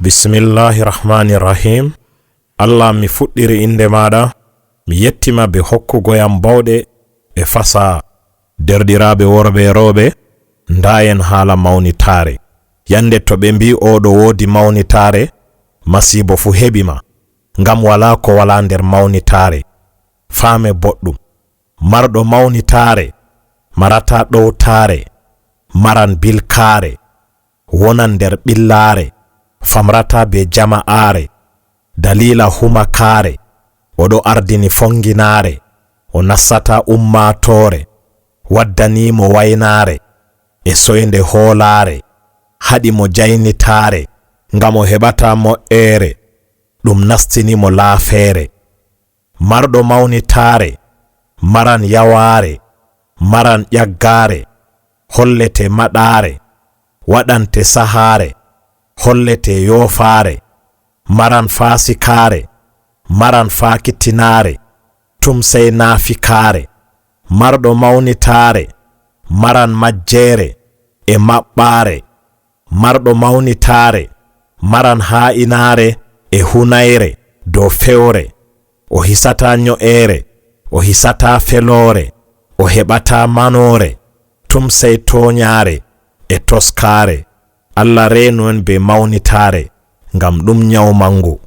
Bismillahirrahmanirrahim. Allah mi fuɗɗiri inde maɗa, mi yettima be hokkugoyam bawɗe e fasa derɗiraɓe worɓe e rewɓe ndayen haala mawnitaare. Yande to ɓe mbi oɗo wodi mawnitaare, masibo fu heɓima, ngam wala ko wala nder mawnitaare. Faame boɗɗum, marɗo mawnitaare marata ɗowtaare, maran bilkaare, wonan nder ɓillaare, famrata be jama'aare, dalila humakaare, oɗo ardini fonginaare, o nassata ummatore, waddanimo waynaare e soyde hoolaare, haɗimo jaynitaare ngam o heɓata mo'ere, ɗum nastinimo laafeere. Marɗo mawnitaare maran yawaare, maran ƴaggaare, hollete maɗaare, waɗante sahaare, hollete yofaare, maran fasikaare, maran fakitinaare, tumsey naafikaare. Marɗo mawnitaare maran majjeere e maɓɓaare, marɗo mawnitaare maran ha'inaare e hunayre dow fewre, o hisata nyo'ere, o hisata feloore, o heɓata manore, tumsey toñaare e toskaare. Allah reenu en be mawnitaare, ngam ɗum nyawmangu.